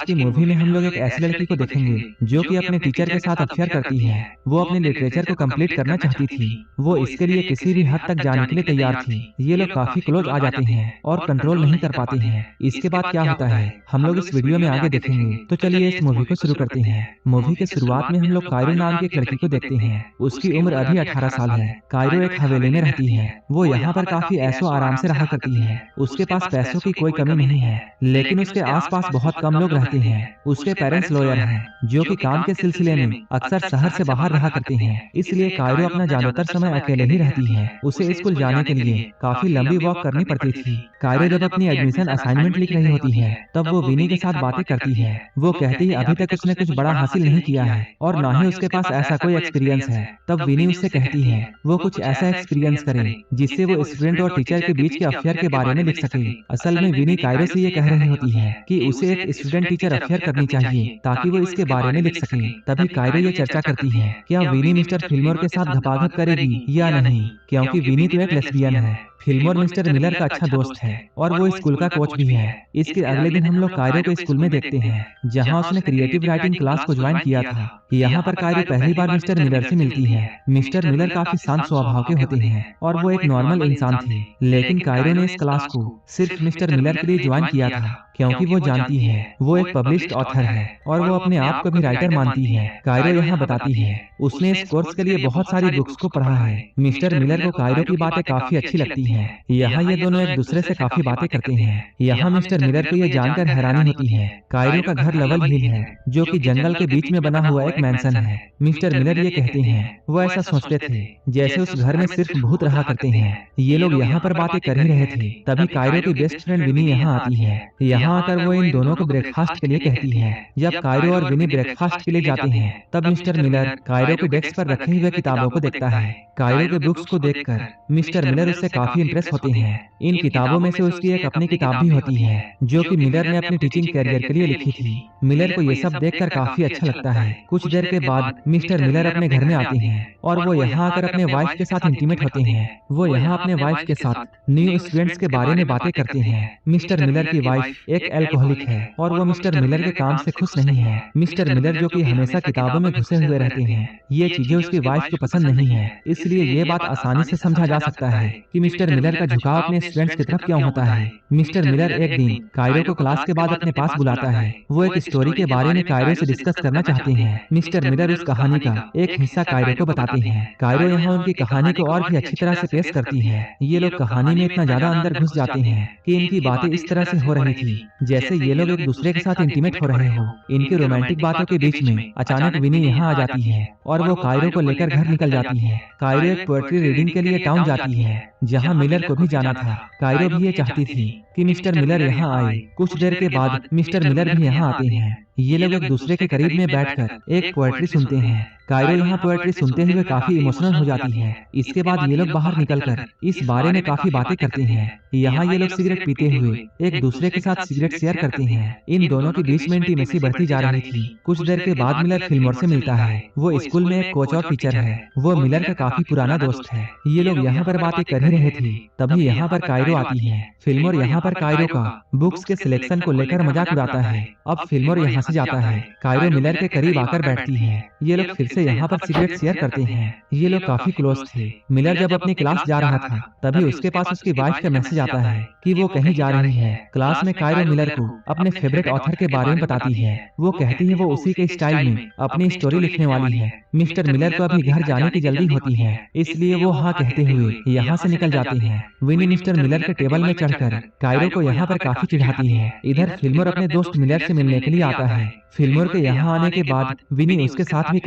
आज की मूवी में हम लोग एक ऐसी लड़की को देखेंगे जो कि अपने टीचर के साथ अफेयर करती है। वो अपने लिटरेचर को कंप्लीट करना चाहती थी। वो इसके लिए किसी भी हद तक जाने के लिए तैयार थी। ये लोग काफी क्लोज आ जाते हैं और कंट्रोल नहीं कर पाते हैं। इसके बाद क्या होता है हम लोग इस वीडियो में आगे देखेंगे। तो चलिए इस मूवी को शुरू करते हैं। मूवी के शुरुआत में हम लोग कायरो नाम की एक लड़की को देखते हैं। उसकी उम्र अभी 18 साल है। कायरो एक हवेली में रहती है। वो यहाँ पर काफी ऐशो आराम से रहा करती है। उसके पास पैसों की कोई कमी नहीं है, लेकिन उसके आसपास बहुत कम लोग रहते हैं। उसके पेरेंट्स लॉयर हैं जो कि काम के सिलसिले में अक्सर शहर से बाहर रहा करते हैं। इसलिए कायरो अपना ज्यादातर समय अकेले ही रहती है। उसे स्कूल जाने के लिए काफी लंबी वॉक करनी पड़ती थी। कायरो जब अपनी एडमिशन असाइनमेंट लिख रही होती है तब वो विनी के साथ बातें करती है। वो कहती है अभी तक उसने कुछ बड़ा हासिल नहीं किया है और ना ही उसके पास ऐसा कोई एक्सपीरियंस है। तब विनी उससे कहती है वो कुछ ऐसा एक्सपीरियंस करे जिससे वो स्टूडेंट और टीचर के बीच के अफेयर के बारे में लिख सके। असल में विनी कायरो से ये कह रही होती है कि उसे एक स्टूडेंट टीचर अफेयर करनी चाहिए ताकि वो इसके बारे में लिख सके। तभी कायरो ये चर्चा करती है क्या विनी मिस्टर फिल्मोर के साथ धपाधप करेगी या नहीं, क्योंकि विनी तो एक लेस्बियन है। फिल्मोर मिस्टर मिलर का अच्छा दोस्त है और वो स्कूल का कोच भी है। इसके अगले दिन हम लोग कायरो को स्कूल में देखते हैं जहां उसने क्रिएटिव राइटिंग क्लास को ज्वाइन किया था। यहाँ पर कायरो पहली बार मिस्टर मिलर से मिलती है। मिस्टर मिलर काफी शांत स्वभाव के होते हैं और वो एक नॉर्मल इंसान थे, लेकिन कायरो ने इस क्लास को सिर्फ मिस्टर मिलर के लिए ज्वाइन किया था क्योंकि वो जानती है वो एक पब्लिश्ड ऑथर है और वो अपने आप को भी राइटर मानती है। कायरो यहाँ बताती है उसने इस कोर्स के लिए बहुत सारी बुक्स को पढ़ा है। मिस्टर मिलर को कायरो की बातें काफी अच्छी लगती हैं। यहाँ ये दोनों एक दूसरे से काफी बातें करते हैं। यहाँ मिस्टर मिलर को ये जानकर हैरानी होती है कायरो का घर लेवल हिल है जो कि जंगल के बीच में बना हुआ एक मैंसन है। मिस्टर मिलर ये कहते हैं वो ऐसा सोचते थे जैसे उस घर में सिर्फ भूत रहा करते हैं। ये लोग यहाँ पर बातें कर ही रहे थे तभी कायरो की बेस्ट फ्रेंड विनी यहाँ आती है। यहाँ आकर वो इन दोनों को ब्रेकफास्ट के लिए कहती है। जब कायरो और विनी ब्रेकफास्ट के लिए जाते हैं तब मिस्टर मिलर कायरो के डेस्क पर रखे हुए किताबों को देखता है। कायरो के बुक्स को देखकर मिस्टर मिलर उससे काफी इंप्रेस होते हैं। इन किताबों में से उसकी एक अपनी किताब भी होती है जो कि मिलर ने अपनी टीचिंग कैरियर के लिए लिखी थी। मिलर को ये सब देखकर काफी अच्छा लगता है। कुछ देर के बाद मिस्टर मिलर अपने घर में आते हैं और वो यहाँ आकर अपने वाइफ के साथ इंटीमेट होते हैं। वो यहाँ अपने वाइफ के साथ न्यू स्टूडेंट्स के बारे में बातें करते हैं। मिस्टर मिलर की वाइफ एक अल्कोहलिक है और वो मिस्टर मिलर के काम से खुश नहीं है। मिस्टर मिलर जो कि हमेशा किताबों में घुसे हुए रहते हैं, ये चीजें उसकी वाइफ को पसंद नहीं है। इसलिए ये बात आसानी से समझा जा सकता है कि मिस्टर मिलर का झुकाव अपने स्टूडेंट्स की तरफ क्यों होता है। मिस्टर मिलर एक दिन कायरो को क्लास के बाद अपने पास बुलाता है। वो एक स्टोरी के बारे में कायरो से डिस्कस करना चाहते हैं। मिस्टर मिलर उस कहानी का एक हिस्सा कायरो को बताते हैं। कायरो यहाँ उनकी कहानी को और भी अच्छी तरह से पेश करती है। ये लोग कहानी में इतना ज्यादा अंदर घुस जाते हैं कि इनकी बातें इस तरह से हो रही थी जैसे ये लोग एक दूसरे के साथ इंटीमेट हो रहे हो। इनकी रोमांटिक बातों के बीच में अचानक विनी यहाँ आ जाती है और वो कायरो को लेकर घर निकल जाती है। कायरो एक पोएट्री रीडिंग के लिए टाउन जाती है जहाँ मिलर को भी जाना था। कायरो भी ये चाहती थी कि मिस्टर मिलर यहाँ आए। कुछ देर के बाद मिस्टर मिलर भी यहाँ आते हैं। ये लोग एक दूसरे के करीब में बैठकर एक पोएट्री सुनते हैं। कायरो यहाँ पोएट्री सुनते हुए काफी इमोशनल हो जाती है। इसके बाद ये लोग बाहर निकलकर इस बारे में काफी बातें करते हैं। यहाँ ये लोग सिगरेट पीते हुए एक दूसरे के साथ सिगरेट शेयर करते हैं। इन दोनों के बीच में इंटीमेसी बढ़ती जा रही थी। कुछ देर के बाद मिलर फिल्मोर से मिलता है। वो स्कूल में एक कोच और टीचर है। वो मिलर का काफी पुराना दोस्त है। ये लोग यहाँ पर बातें कर ही रहे थे तभी यहाँ पर कायरो आती है। फिल्मोर यहाँ पर कायरो का बुक्स के सिलेक्शन को लेकर मजाक उड़ाता है। अब फिल्मोर यहाँ से जाता है। कायरो मिलर के करीब आकर बैठती है। ये लोग फिर से यहाँ पर सिगरेट शेयर करते हैं। ये लोग काफी क्लोज थे। मिलर जब अपनी क्लास जा रहा था तभी उसके पास उसकी वाइफ का मैसेज आता है कि वो कहीं जा रही है। क्लास में कायरो मिलर को अपने फेवरेट ऑथर के बारे में बताती है। वो कहती है वो उसी के स्टाइल में अपनी स्टोरी लिखने वाली है। मिस्टर मिलर को अभी घर जाने की जल्दी होती है, इसलिए वो हाँ कहते हुए यहाँ से निकल जाते हैं। विनी मिस्टर मिलर के टेबल में चढ़कर कायरो को यहाँ पर काफी चिढ़ाती है। इधर फिल्मोर अपने दोस्त मिलर से मिलने के लिए आता है। फिल्मोर के यहाँ आने के बाद विनी उसके साथ भी